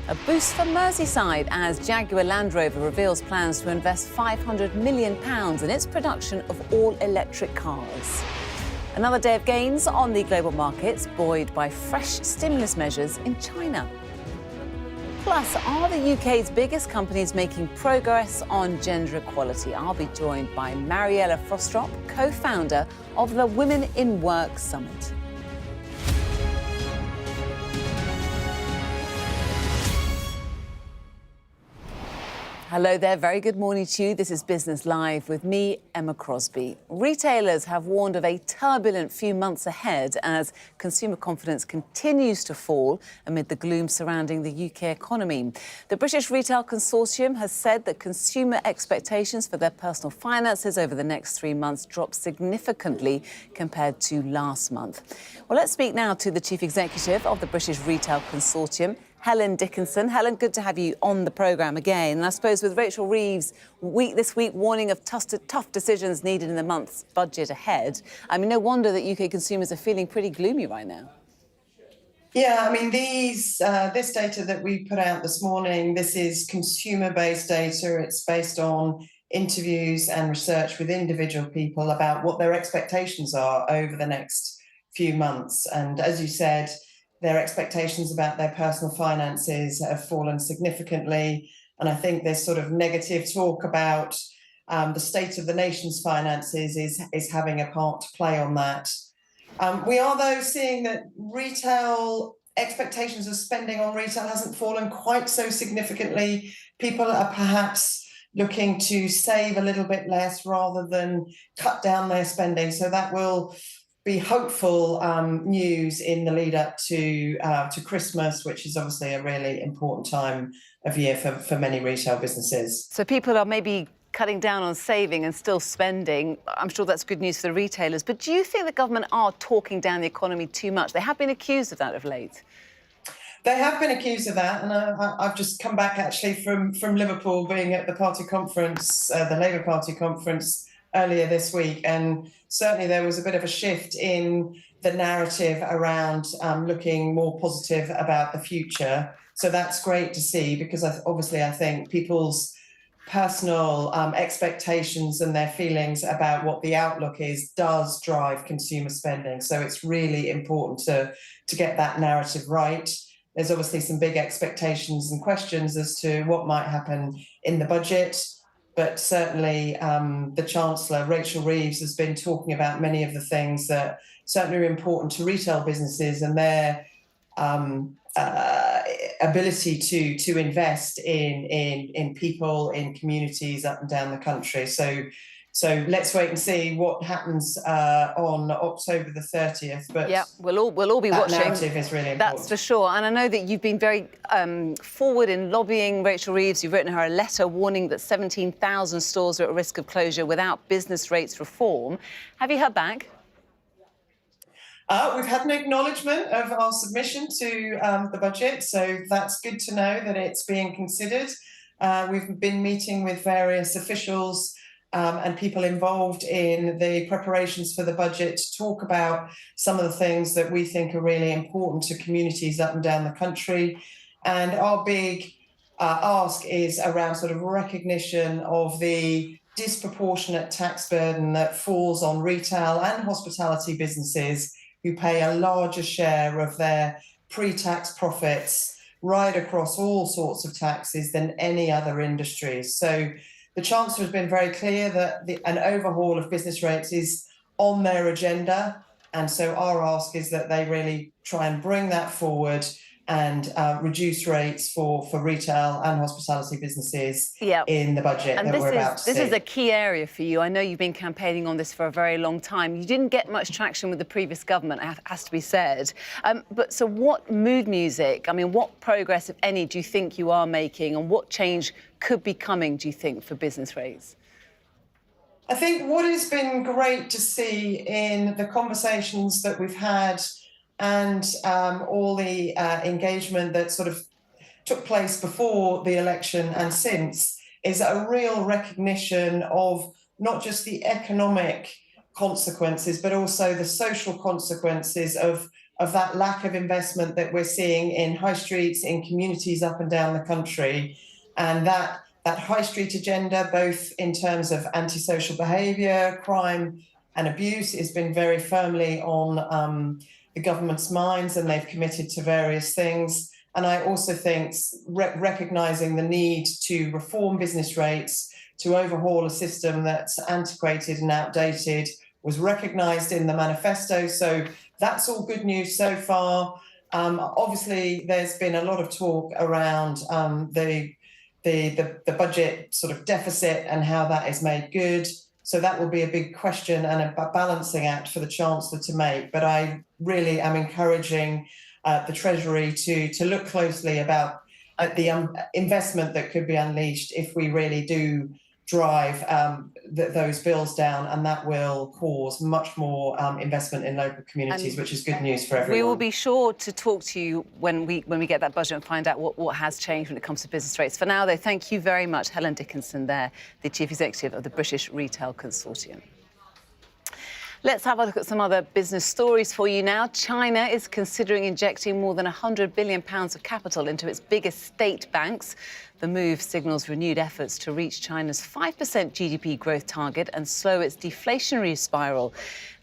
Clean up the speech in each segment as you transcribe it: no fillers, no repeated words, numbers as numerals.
A boost for Merseyside as Jaguar Land Rover reveals plans to invest £500 million in its production of all-electric cars. Another day of gains on the global markets, buoyed by fresh stimulus measures in China. Plus, are the UK's biggest companies making progress on gender equality? I'll be joined by Mariella Frostrop, co-founder of the Women in Work Summit. Hello there, very good morning to you. This is Business Live with me, Emma Crosby. Retailers have warned of a turbulent few months ahead as consumer confidence continues to fall amid the gloom surrounding the UK economy. The British Retail Consortium has said that consumer expectations for their personal finances over the next 3 months dropped significantly compared to last month. Well, let's speak now to the Chief Executive of the British Retail Consortium, Helen Dickinson. Helen, good to have you on the programme again. And I suppose with Rachel Reeves this week warning of tough decisions needed in the month's budget ahead, I mean, no wonder that UK consumers are feeling pretty gloomy right now. Yeah, I mean, this data that we put out this morning, this is consumer-based data. It's based on interviews and research with individual people about what their expectations are over the next few months. And as you said, their expectations about their personal finances have fallen significantly. And I think this sort of negative talk about the state of the nation's finances is having a part to play on that. We are, though, seeing that retail expectations of spending on retail hasn't fallen quite so significantly. People are perhaps looking to save a little bit less rather than cut down their spending. So that will be hopeful news in the lead up to Christmas, which is obviously a really important time of year for many retail businesses. So people are maybe cutting down on saving and still spending. I'm sure that's good news for the retailers. But do you think the government are talking down the economy too much? They have been accused of that of late. They have been accused of that, and I've just come back actually from Liverpool, being at the party conference, the Labour Party conference earlier this week, and certainly there was a bit of a shift in the narrative around looking more positive about the future. So that's great to see, because obviously I think people's personal expectations and their feelings about what the outlook is does drive consumer spending. So it's really important to get that narrative right. There's obviously some big expectations and questions as to what might happen in the budget. But certainly the Chancellor, Rachel Reeves, has been talking about many of the things that certainly are important to retail businesses and their ability to invest in people, in communities up and down the country. So let's wait and see what happens on October the 30th. But yeah, we'll all be watching. That narrative is really important. That's for sure. And I know that you've been very forward in lobbying Rachel Reeves. You've written her a letter warning that 17,000 stores are at risk of closure without business rates reform. Have you heard back? We've had an acknowledgement of our submission to the budget, so that's good to know that it's being considered. We've been meeting with various officials and people involved in the preparations for the budget to talk about some of the things that we think are really important to communities up and down the country. And our big ask is around sort of recognition of the disproportionate tax burden that falls on retail and hospitality businesses, who pay a larger share of their pre-tax profits right across all sorts of taxes than any other industries. So the Chancellor has been very clear that an overhaul of business rates is on their agenda. And so our ask is that they really try and bring that forward and reduce rates for retail and hospitality businesses in the budget that we're about to see. This is a key area for you. I know you've been campaigning on this for a very long time. You didn't get much traction with the previous government, it has to be said. But so what mood music, I mean, what progress, if any, do you think you are making, and what change could be coming, do you think, for business rates? I think what has been great to see in the conversations that we've had and all the engagement that sort of took place before the election and since is a real recognition of not just the economic consequences, but also the social consequences of of that lack of investment that we're seeing in high streets, in communities up and down the country. And that high street agenda, both in terms of antisocial behaviour, crime and abuse, has been very firmly on the government's minds, and they've committed to various things. And I also think recognising the need to reform business rates, to overhaul a system that's antiquated and outdated, was recognised in the manifesto. So that's all good news so far. Obviously, there's been a lot of talk around the budget sort of deficit and how that is made good. So that will be a big question and a balancing act for the Chancellor to make. But I really am encouraging the Treasury to look closely about the investment that could be unleashed if we really do drive those bills down, and that will cause much more investment in local communities, which is good news for everyone. We will be sure to talk to you when we get that budget and find out what has changed when it comes to business rates. For now, though, thank you very much, Helen Dickinson there, the Chief Executive of the British Retail Consortium. Let's have a look at some other business stories for you now. China is considering injecting more than £100 billion of capital into its biggest state banks. The move signals renewed efforts to reach China's 5% GDP growth target and slow its deflationary spiral.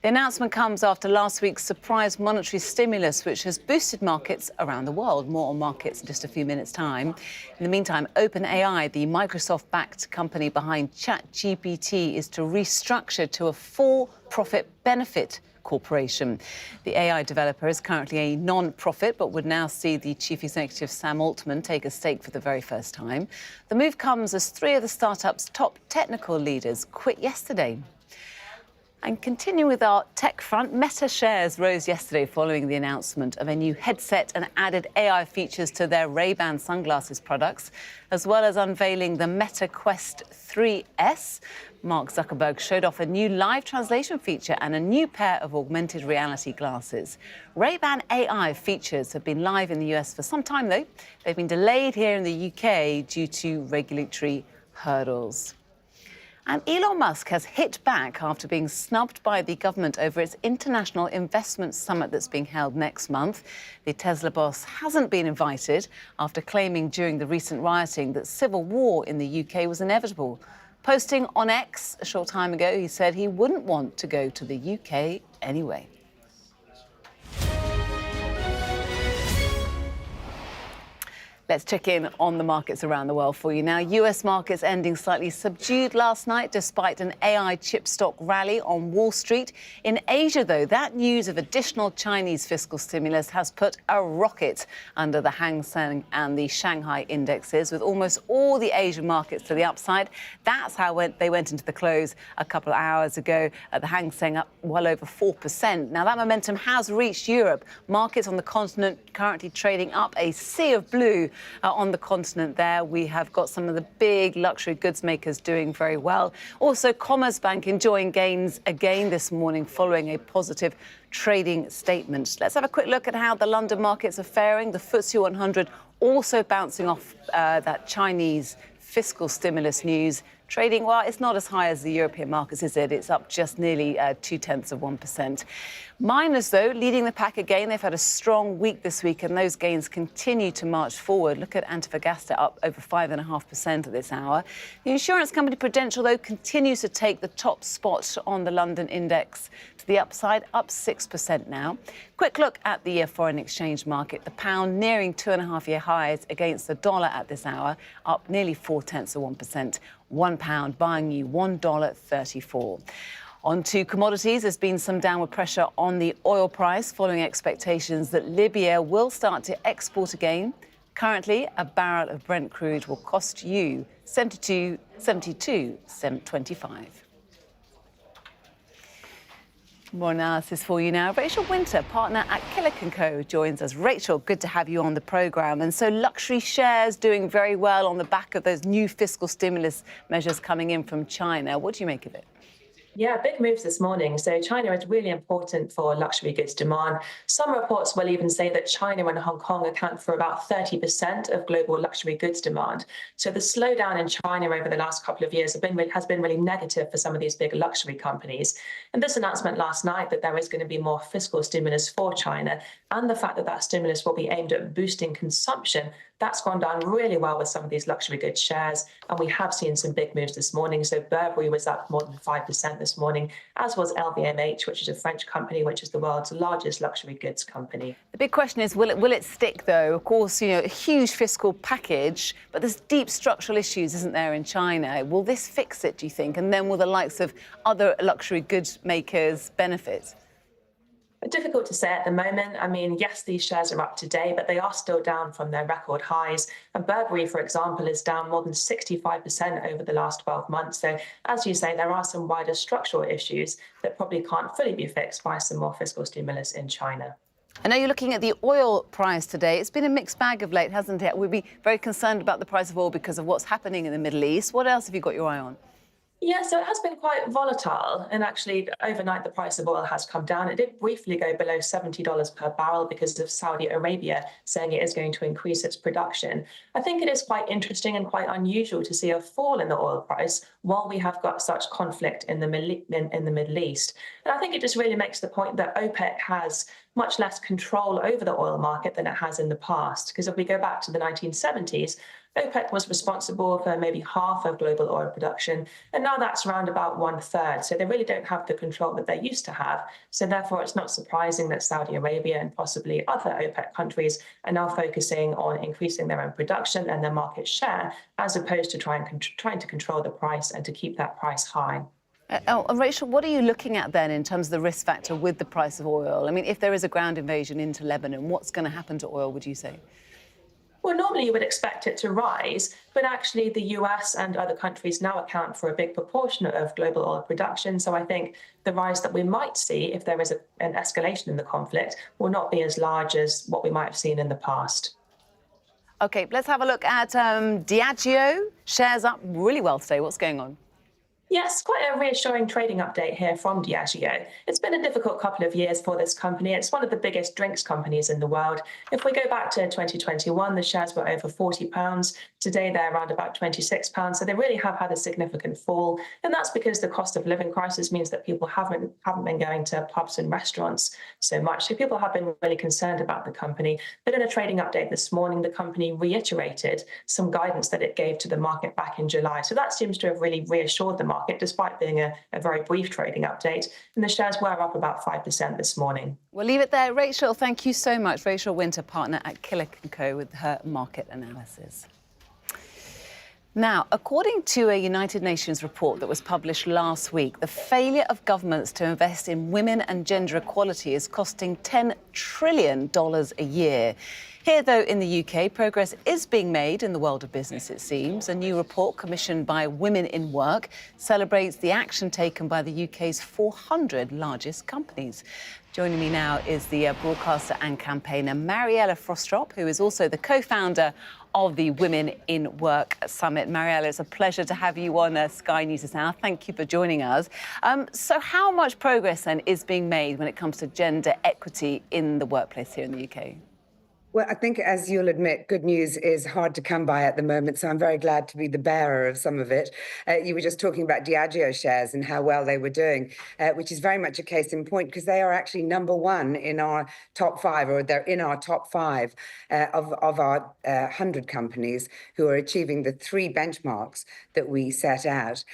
The announcement comes after last week's surprise monetary stimulus, which has boosted markets around the world. More on markets in just a few minutes' time. In the meantime, OpenAI, the Microsoft-backed company behind ChatGPT, is to restructure to a for-profit benefit corporation. The AI developer is currently a non-profit, but would now see the chief executive, Sam Altman, take a stake for the very first time. The move comes as three of the startup's top technical leaders quit yesterday. And continuing with our tech front, Meta shares rose yesterday following the announcement of a new headset and added AI features to their Ray-Ban sunglasses products, as well as unveiling the Meta Quest 3S. Mark Zuckerberg showed off a new live translation feature and a new pair of augmented reality glasses. Ray-Ban AI features have been live in the US for some time, though. They've been delayed here in the UK due to regulatory hurdles. And Elon Musk has hit back after being snubbed by the government over its International Investment Summit that's being held next month. The Tesla boss hasn't been invited after claiming during the recent rioting that civil war in the UK was inevitable. Posting on X a short time ago, he said he wouldn't want to go to the UK anyway. Let's check in on the markets around the world for you now. US markets ending slightly subdued last night despite an AI chip stock rally on Wall Street. In Asia, though, that news of additional Chinese fiscal stimulus has put a rocket under the Hang Seng and the Shanghai indexes, with almost all the Asian markets to the upside. That's how they went into the close a couple of hours ago. The Hang Seng up well over 4%. Now, that momentum has reached Europe. Markets on the continent currently trading up, a sea of blue. On the continent there, we have got some of the big luxury goods makers doing very well. Also, Commerzbank enjoying gains again this morning following a positive trading statement. Let's have a quick look at how the London markets are faring. The FTSE 100 also bouncing off that Chinese fiscal stimulus news. Trading, well, it's not as high as the European markets, is it? It's up just nearly 0.2%. Miners, though, leading the pack again. They've had a strong week this week, and those gains continue to march forward. Look at Antofagasta up over 5.5% at this hour. The insurance company Prudential, though, continues to take the top spot on the London index to the upside, up 6% now. Quick look at the foreign exchange market. The pound nearing 2.5-year highs against the dollar at this hour, up nearly 0.4%. £1 buying you $1.34. On to commodities, there's been some downward pressure on the oil price following expectations that Libya will start to export again. Currently, a barrel of Brent crude will cost you $72.25. More analysis for you now. Rachel Winter, partner at Killick & Co, joins us. Rachel, good to have you on the programme. And so luxury shares doing very well on the back of those new fiscal stimulus measures coming in from China. What do you make of it? Yeah, big moves this morning. So China is really important for luxury goods demand. Some reports will even say that China and Hong Kong account for about 30% of global luxury goods demand. So the slowdown in China over the last couple of years has been really negative for some of these big luxury companies. And this announcement last night that there is going to be more fiscal stimulus for China, and the fact that that stimulus will be aimed at boosting consumption, that's gone down really well with some of these luxury goods shares. And we have seen some big moves this morning. So Burberry was up more than 5% this morning, as was LVMH, which is a French company, which is the world's largest luxury goods company. The big question is, will it stick, though? Of course, a huge fiscal package, but there's deep structural issues, isn't there, in China? Will this fix it, do you think? And then will the likes of other luxury goods makers benefit? Difficult to say at the moment. I mean, yes, these shares are up today, but they are still down from their record highs. And Burberry, for example, is down more than 65% over the last 12 months. So, as you say, there are some wider structural issues that probably can't fully be fixed by some more fiscal stimulus in China. I know you're looking at the oil price today. It's been a mixed bag of late, hasn't it? We'd be very concerned about the price of oil because of what's happening in the Middle East. What else have you got your eye on? Yeah, so it has been quite volatile. And actually, overnight, the price of oil has come down. It did briefly go below $70 per barrel because of Saudi Arabia saying it is going to increase its production. I think it is quite interesting and quite unusual to see a fall in the oil price while we have got such conflict in the Middle East. And I think it just really makes the point that OPEC has much less control over the oil market than it has in the past. Because if we go back to the 1970s, OPEC was responsible for maybe half of global oil production, and now that's around about 1/3. So they really don't have the control that they used to have. So therefore, it's not surprising that Saudi Arabia and possibly other OPEC countries are now focusing on increasing their own production and their market share, as opposed to trying to control the price and to keep that price high. Rachel, what are you looking at then in terms of the risk factor with the price of oil? I mean, if there is a ground invasion into Lebanon, what's going to happen to oil, would you say? Well, normally you would expect it to rise, but actually the US and other countries now account for a big proportion of global oil production. So I think the rise that we might see if there is an escalation in the conflict will not be as large as what we might have seen in the past. OK, let's have a look at Diageo. Shares up really well today. What's going on? Yes, quite a reassuring trading update here from Diageo. It's been a difficult couple of years for this company. It's one of the biggest drinks companies in the world. If we go back to 2021, the shares were over £40. Today, they're around about £26. So they really have had a significant fall. And that's because the cost of living crisis means that people haven't been going to pubs and restaurants so much. So people have been really concerned about the company. But in a trading update this morning, the company reiterated some guidance that it gave to the market back in July. So that seems to have really reassured the market, despite being a very brief trading update. And the shares were up about 5% this morning. We'll leave it there. Rachel, thank you so much. Rachel Winter, partner at Killick & Co, with her market analysis. Now, according to a United Nations report that was published last week, the failure of governments to invest in women and gender equality is costing $10 trillion a year. Here, though, in the UK, progress is being made in the world of business, it seems. A new report commissioned by Women in Work celebrates the action taken by the UK's 400 largest companies. Joining me now is the broadcaster and campaigner Mariella Frostrop, who is also the co-founder of the Women in Work Summit. Mariella, it's a pleasure to have you on Sky News Now. Thank you for joining us. So how much progress, then, is being made when it comes to gender equity in the workplace here in the UK? Well, I think, as you'll admit, good news is hard to come by at the moment, so I'm very glad to be the bearer of some of it. You were just talking about Diageo shares and how well they were doing, which is very much a case in point, because they are actually number one in our top five, or they're in our top five of our 100 companies who are achieving the three benchmarks that we set out.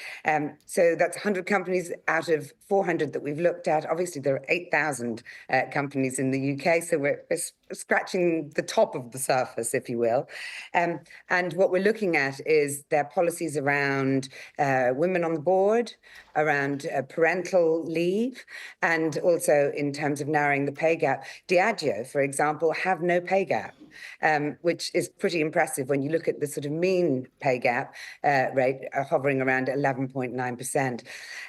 So that's 100 companies out of 400 that we've looked at. Obviously, there are 8,000 companies in the UK, so we're scratching the top of the surface, if you will. And what we're looking at is their policies around women on the board, around parental leave, and also in terms of narrowing the pay gap. Diageo, for example, have no pay gap, which is pretty impressive when you look at the sort of mean pay gap rate hovering around 11.9%.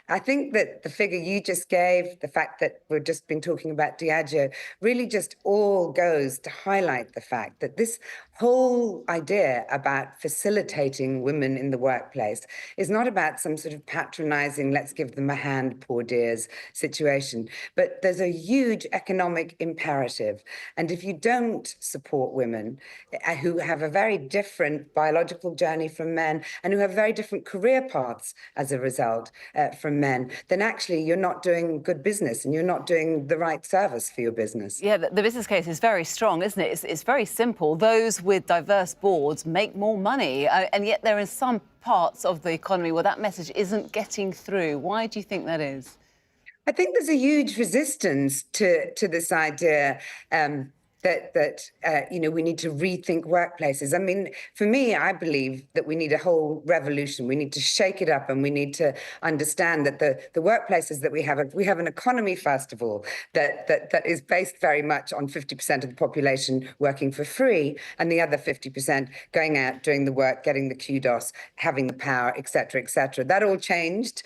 I think that the figure you just gave, the fact that we've just been talking about Diageo, really just all goes to highlight the fact that this whole idea about facilitating women in the workplace is not about some sort of patronizing, let's give them a hand, poor dears situation, but there's a huge economic imperative. And if you don't support women who have a very different biological journey from men and who have very different career paths as a result from men, then actually you're not doing good business and you're not doing the right service for your business. Yeah, the business case is very strong, isn't it? It's very simple. Those with diverse boards make more money, and yet there are some parts of the economy where that message isn't getting through. Why do you think that is? I think there's a huge resistance to this idea that we need to rethink workplaces. I mean, for me, I believe that we need a whole revolution. We need to shake it up, and we need to understand that the workplaces that we have an economy, first of all, that is based very much on 50% of the population working for free, and the other 50% going out, doing the work, getting the kudos, having the power, et cetera, et cetera. That all changed,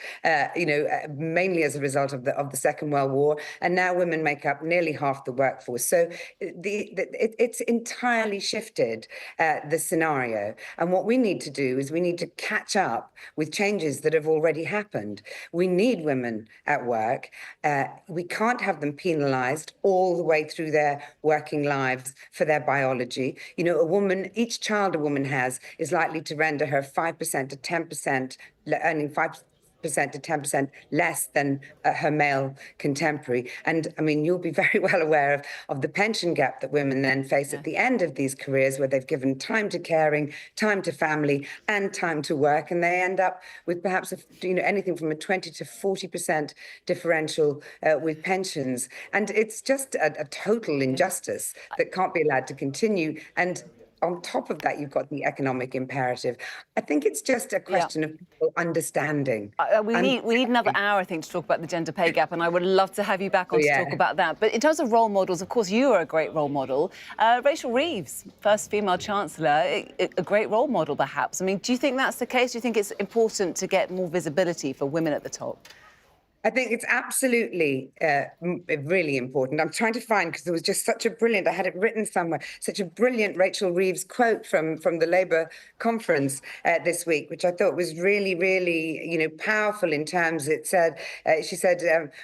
mainly as a result of the Second World War, and now women make up nearly half the workforce. So it's entirely shifted the scenario. And what we need to do is we need to catch up with changes that have already happened. We need women at work. We can't have them penalized all the way through their working lives for their biology. You know, each child a woman has is likely to render her 5% to 10%, earning 5% to 10% less than her male contemporary. And I mean, you'll be very well aware of the pension gap that women then face at the end of these careers, where they've given time to caring, time to family, and time to work, and they end up with perhaps anything from a 20 to 40% differential with pensions. And it's just a total injustice that can't be allowed to continue. And on top of that, you've got the economic imperative. I think it's just a question of people understanding. We need another hour, I think, to talk about the gender pay gap, and I would love to have you back on to talk about that. But in terms of role models, of course, you are a great role model. Rachel Reeves, first female chancellor, a great role model, perhaps. I mean, do you think that's the case? Do you think it's important to get more visibility for women at the top? I think it's absolutely really important. I'm trying to find, because there was just such a brilliant, I had it written somewhere, such a brilliant Rachel Reeves quote from the Labour conference this week, which I thought was really, really, powerful in terms. It said, she said,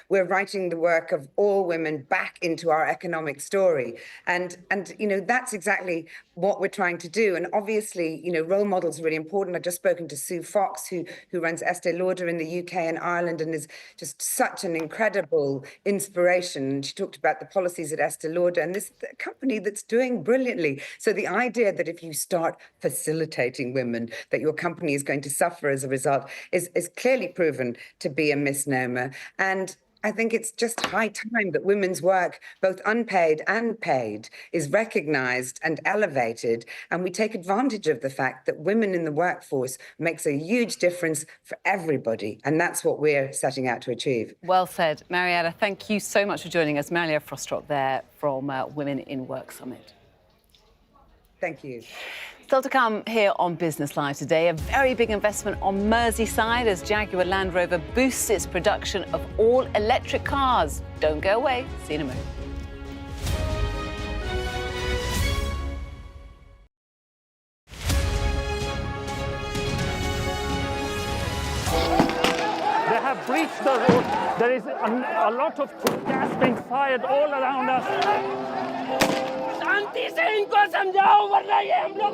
we're writing the work of all women back into our economic story. And that's exactly what we're trying to do. And obviously, role models are really important. I've just spoken to Sue Fox, who runs Estee Lauder in the UK and Ireland, and is just such an incredible inspiration. She talked about the policies at Estee Lauder, and this company that's doing brilliantly. So the idea that if you start facilitating women, that your company is going to suffer as a result is clearly proven to be a misnomer. And I think it's just high time that women's work, both unpaid and paid, is recognised and elevated, and we take advantage of the fact that women in the workforce makes a huge difference for everybody, and that's what we're setting out to achieve. Well said. Mariella, thank you so much for joining us. Mariella Frostrock there from Women in Work Summit. Thank you. Still to come here on Business Live today, a very big investment on Merseyside as Jaguar Land Rover boosts its production of all-electric cars. Don't go away. See you in a moment. They have breached the road. There is a lot of gas being fired all around us. शांति से इनको समझाओ वरना ये हम लोग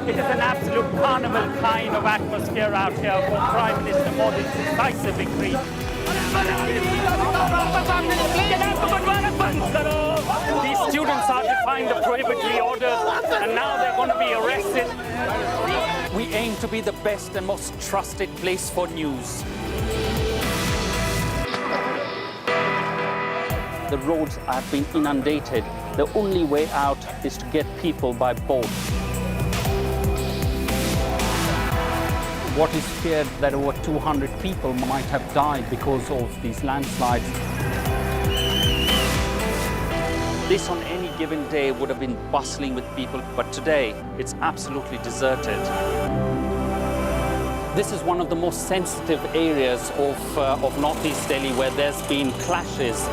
It is an absolute carnival kind of atmosphere out here for Prime Minister Modi's decisive victory. These students are defying the prohibitory orders, and now they're going to be arrested. We aim to be the best and most trusted place for news. The roads have been inundated. The only way out is to get people by boat. What is feared that over 200 people might have died because of these landslides. This on any given day would have been bustling with people, but today it's absolutely deserted. This is one of the most sensitive areas of northeast Delhi where there's been clashes.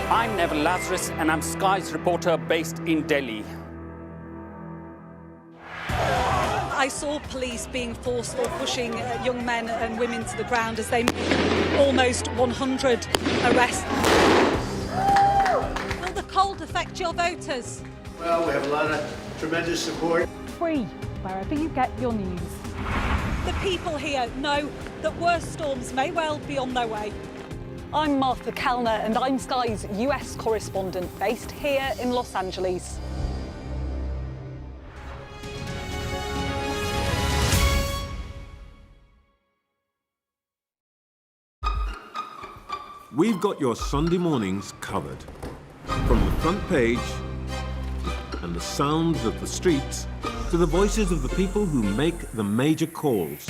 I'm Neville Lazarus, and I'm Sky's reporter based in Delhi. I saw police being forceful, pushing young men and women to the ground as they made almost 100 arrests. Will the cold affect your voters? Well, we have a lot of tremendous support. Free wherever you get your news. The people here know that worse storms may well be on their way. I'm Martha Kellner, and I'm Sky's US correspondent based here in Los Angeles. We've got your Sunday mornings covered. From the front page and the sounds of the streets to the voices of the people who make the major calls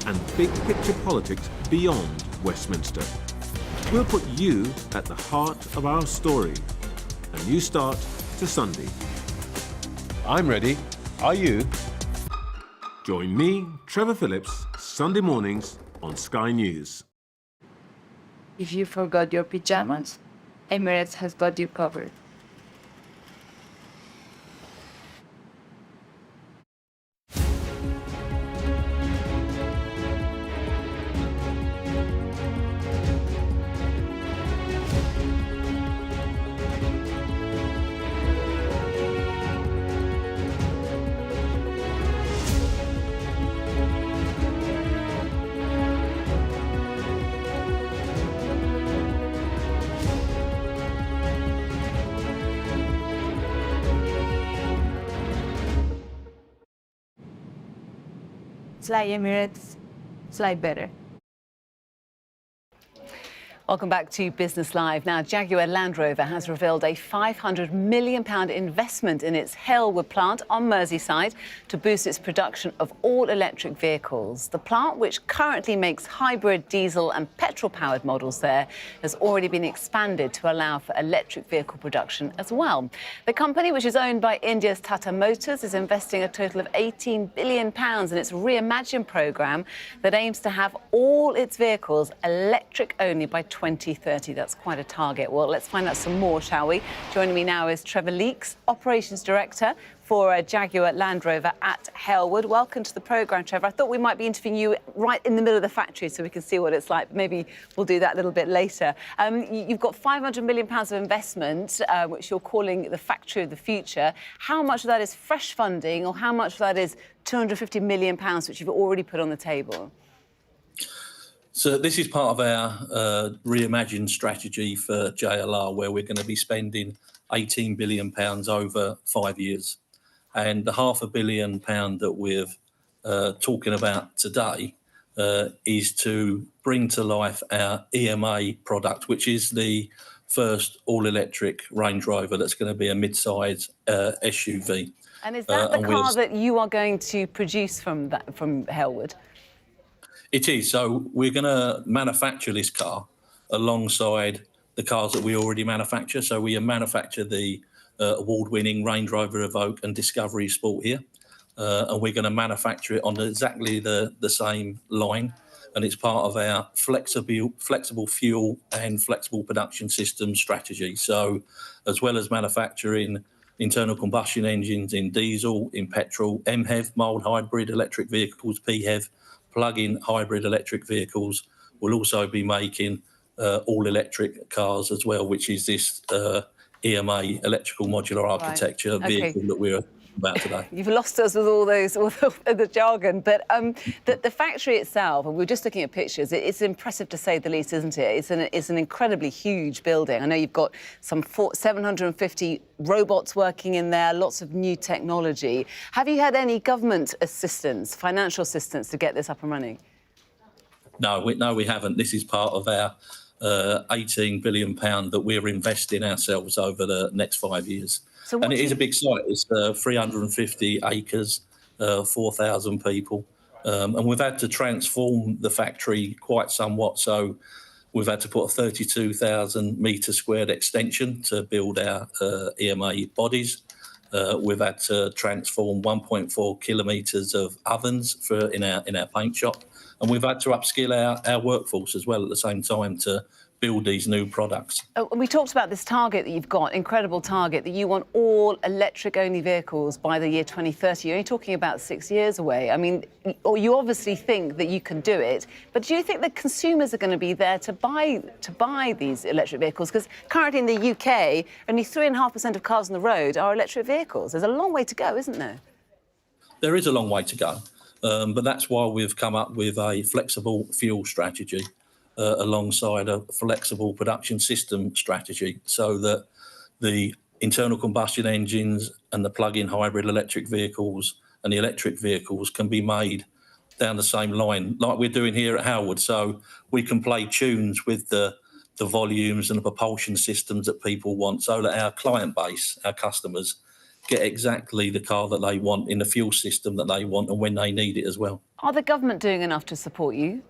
and big picture politics beyond Westminster. We'll put you at the heart of our story. A new start to Sunday. I'm ready. Are you? Join me, Trevor Phillips, Sunday mornings on Sky News. If you forgot your pajamas, Emirates has got you covered. Fly Emirates, fly better. Welcome back to Business Live. Now, Jaguar Land Rover has revealed a £500 million investment in its Halewood plant on Merseyside to boost its production of all-electric vehicles. The plant, which currently makes hybrid, diesel and petrol-powered models there, has already been expanded to allow for electric vehicle production as well. The company, which is owned by India's Tata Motors, is investing a total of £18 billion in its Reimagine programme that aims to have all its vehicles electric only by 2030. That's quite a target. Well, let's find out some more, shall we? Joining me now is Trevor Leeks, Operations Director for Jaguar Land Rover at Halewood. Welcome to the programme, Trevor. I thought we might be interviewing you right in the middle of the factory so we can see what it's like. Maybe we'll do that a little bit later. You've got £500 million of investment, which you're calling the Factory of the Future. How much of that is fresh funding, or how much of that is £250 million, which you've already put on the table? So this is part of our Reimagine strategy for JLR, where we're going to be spending £18 billion over 5 years. And the £500 million that we're talking about today is to bring to life our EMA product, which is the first all-electric Range Rover that's going to be a mid-size SUV. And is that the car that you are going to produce from Halewood? It is. So we're going to manufacture this car alongside the cars that we already manufacture. So we manufacture the award-winning Range Rover Evoque and Discovery Sport here. And we're going to manufacture it on exactly the same line. And it's part of our flexible fuel and flexible production system strategy. So as well as manufacturing internal combustion engines in diesel, in petrol, MHEV, mild hybrid electric vehicles, PHEV, plug-in hybrid electric vehicles, we'll also be making all-electric cars as well, which is this EMA, electrical modular architecture vehicle that we're about today. You've lost us with all the jargon, but the factory itself, and we're just looking at pictures, it's impressive to say the least, isn't it? It's an incredibly huge building. I know you've got some 750 robots working in there, lots of new technology. Have you had any government assistance, financial assistance, to get this up and running? No, we haven't. This is part of our £18 billion that we're investing ourselves over the next 5 years. And it is a big site. It's 350 acres, 4,000 people. And we've had to transform the factory quite somewhat. So we've had to put a 32,000 metre squared extension to build our EMA bodies. We've had to transform 1.4 kilometres of ovens in our paint shop, and we've had to upskill our workforce as well at the same time to build these new products. We talked about this target that you've got, incredible target, that you want all electric-only vehicles by the year 2030. You're only talking about 6 years away. I mean, or you obviously think that you can do it, but do you think that consumers are going to be there to buy these electric vehicles? Because currently in the UK, only 3.5% of cars on the road are electric vehicles. There's a long way to go, isn't there? There is a long way to go, but that's why we've come up with a flexible fuel strategy. Alongside a flexible production system strategy, so that the internal combustion engines and the plug-in hybrid electric vehicles and the electric vehicles can be made down the same line, like we're doing here at Howard. So we can play tunes with the volumes and the propulsion systems that people want, so that our client base, our customers, get exactly the car that they want in the fuel system that they want and when they need it as well. Are the government doing enough to support you?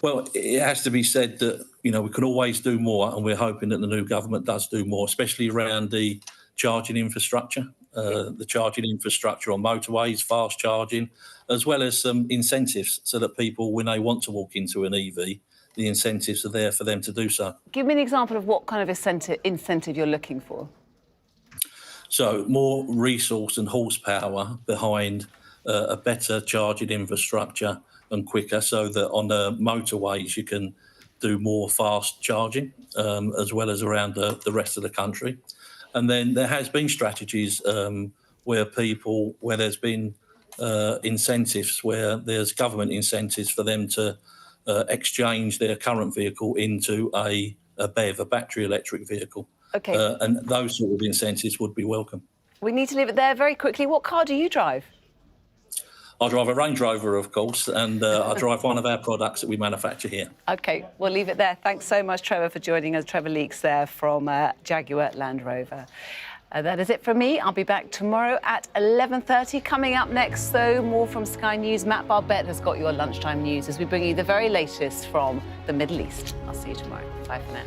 Well, it has to be said that, we can always do more, and we're hoping that the new government does do more, especially around the charging infrastructure, the charging infrastructure on motorways, fast charging, as well as some incentives so that people, when they want to walk into an EV, the incentives are there for them to do so. Give me an example of what kind of incentive you're looking for. So more resource and horsepower behind a better charging infrastructure and quicker, so that on the motorways you can do more fast charging, as well as around the rest of the country. And then there has been strategies where there's been incentives, where there's government incentives for them to exchange their current vehicle into a BEV, a battery electric vehicle. Okay. And those sort of incentives would be welcome. We need to leave it there very quickly. What car do you drive? I drive a Range Rover, of course, and I drive one of our products that we manufacture here. OK, we'll leave it there. Thanks so much, Trevor, for joining us. Trevor Leeks there from Jaguar Land Rover. That is it from me. I'll be back tomorrow at 11:30. Coming up next, though, more from Sky News. Matt Barbette has got your lunchtime news as we bring you the very latest from the Middle East. I'll see you tomorrow. Bye for now.